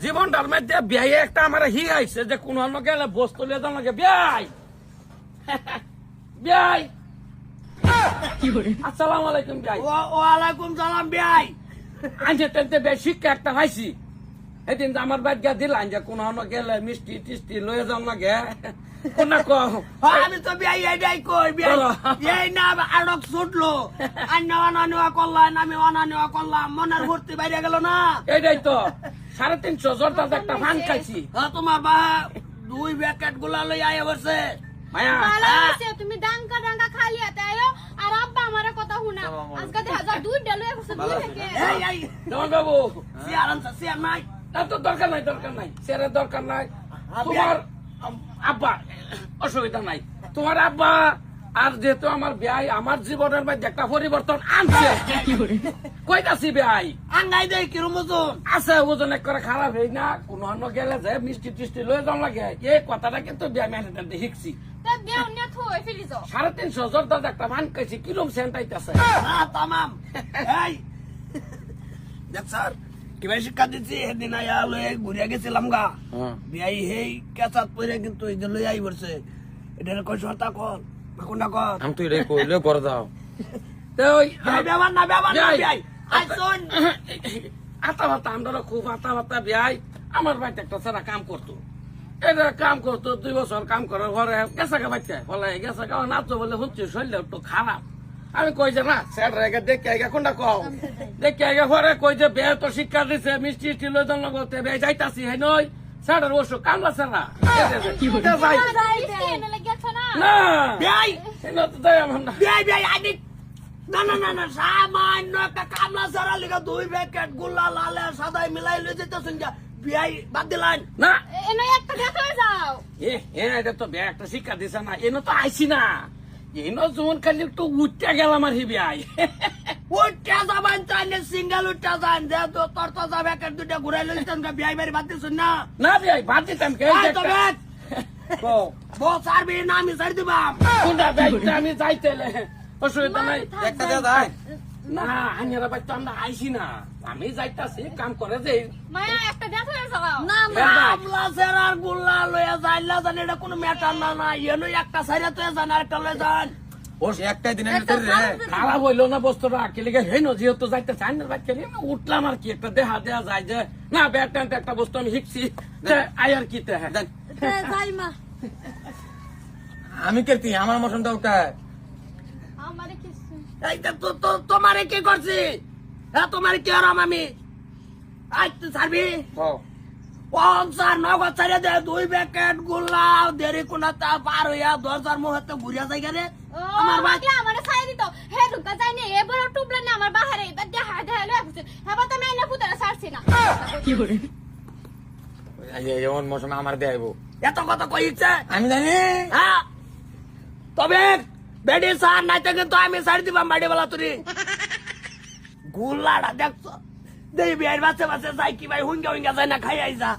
জীবনটার মধ্যে বিয়ে একটা আমার হিগাইছে যে কোন অন্য গেলে বস্তু লিয়ে যান লাগে বিয়াই বিয়াই আসসালামু আলাইকুম বিয়াই। ওয়ালাইকুম সালাম বিয়াই। আনছে টেনতে বে শিক্ষা একটা পাইছি এদিন যে আমার বাদ গিয়া দিলাম যে কোন অন্য গেলে মিষ্টি টিষ্টি লয়ে যান লাগে কোনা কম আমি তো বিয়াই এটাই কই বিয়াই এই না আড়ক ছুটলো আন্না অনানুয়া করলাম আমি অনানুয়া করলাম মনের ভর্তি বাইরে গেল না। এটাই তো 350 জোরটা একটা ফান খাইছি। তোমার বা 2 প্যাকেট গুলা লই আয় বসে মায়া ভালো হইছে তুমি ডাঙ্কা ডাঙ্কা খালি হাতে আয়ো আর আব্বা আমারে কথা শুনা আজকে 1002 ডেলো একশো 2 থেকে এই এই জমান বাবু সিয়ার আনছে সিয়ার নাই তা তো দরকার নাই সেরে দরকার নাই। তোমার আব্বা অসুবিধা নাই, তোমার আব্বা আর যেহেতু আমার ভাই আমার জীবনের মধ্যে একটা পরিবর্তন আনছে কইতাছি ভাই আঙ্গাই দেই কিরম ওজন আছে ওজন এক করে খারাপ হই না কোন অন্য গেলে যে মিষ্টি টিষ্টি লয়ে যাওয়া লাগে এই কথাটা কিন্তু বিয়া মেনে শিখছি। তা দেও না থই ফেলি যাও 350 জোরটা একটা মান খাইছি কিরম সেন্টাইতেছে তামাম। এই দেখ স্যার কিভাবে শিক্ষা দিচ্ছি সেদিন আয়া লয়ে ঘুরিয়া গেছিলাম গা বিয়াই হেই কেঁচাত পরে কিন্তু এই যে লই আই বলছে এটা কই সরতা কল কোনটা কল আমি তো এটাই কইলে করে দাও তো ওই ব্যবহার না বিয়াই আই শুন আতা ভাতা আমরা খুব আতা ভাতা বিয়াই আমার বাড়িতে একটা সারা কাম করতো এটা কাম করতো 2 বছর কাম করার পরে গেছা গা বাচ্চা বলে গেছা গা নাচো বলে হচ্ছে শরীরটা একটু খারাপ। আমি কই যে না স্যার রেগে দেখে আগে কোনটা কও দেখে আগে পরে কই যে বিয়ে তো শিক্ষা দিছে মিষ্টি টিষ্টি লই জন্য করতে বিয়ে যাইতাছি হ্যাঁ নই স্যারের ওষুধ কামলা স্যার না না বিয়াই এটা তো তাই আমার না বিয়াই আনি না না না না সামান্য একটা কামলা সারা লিখা 2 প্যাকেট গুল্লা লালে সাদাই মিলাই লই যেতেছেন যা বিয়াই বাদ দিলেন না এনে একটা দেখা যাও এটা তো বিয়ে একটা শিক্ষা দিছে না এনে তো আইসি না এনে যখন খালি একটু উঠতে গেলাম আর হি বিয়াই উঠটা যাবেন চাইলে সিঙ্গেল উঠটা যান যে তোর তো যাবে প্যাকেট 2টা ঘুরাই লইছেন বিয়াই বাড়ি বাদ দিছেন না না বিয়াই বাদ দিতাম কে বল সারবি না আমি সার দিবাম কোনটা বিয়াইটা আমি যাইতেলে অসুবিধা নাই একটা দে দাই না আইনারা বাচ্চা আমরা আইসি না আমি যাইতাছি কাম করে যে মায়া একটা দেখা যাও না কামলা সেরার গুল্লা লইয়া যাইলা জানি এটা কোনো ম্যাটার না না এনো একটা সাইরা তো জান আরেকটা লই যান ও একটাই দিনের ভিতরে খারাপ হইলো না বস্তুটা আকিলিকে হেন যেহেতু যাইতে চাই না বাচ্চা নিয়ে উঠলাম আর কি একটা দেহা দেয়া যায় যে না ব্যাট একটা বস্তু আমি শিখছি আই আর কি যাই মা আমি কেতি আমার মশনটা উঠায় আমারে কিছু এইটা তো তোমারে কি করছি হ্যাঁ তোমারে কি আরাম আমি আই তো সারবি কোন স্যার নগদ ছাড়ে দে 2 প্যাকেট গুল্লা দেরি কোনা তা পার হইয়া 10,000 মুহূর্তে ঘুরিয়া যাই গেলে আমার বাকি আমারে ছাই দিত হে ঢুকা যাই নি এবার টুবলা না আমার বাহারে এবার দেখা দেখা লয় আছে হেবা তো মেনে পুতারা ছাড়ছি না কি করে যেমন মশন আমার দেয়াইবো এত কথা কইছে আমি জানি হ্যাঁ তবে বেডি স্যার নাইতে কিন্তু আমি ছাড় দিবাম বাড়ি বেলা তুই গুল্লাটা দেখছো দেই বিয়ের বাচ্চা বাচ্চা যাই কি ভাই হুঙ্গা হুঙ্গা যায় না খাই আইসা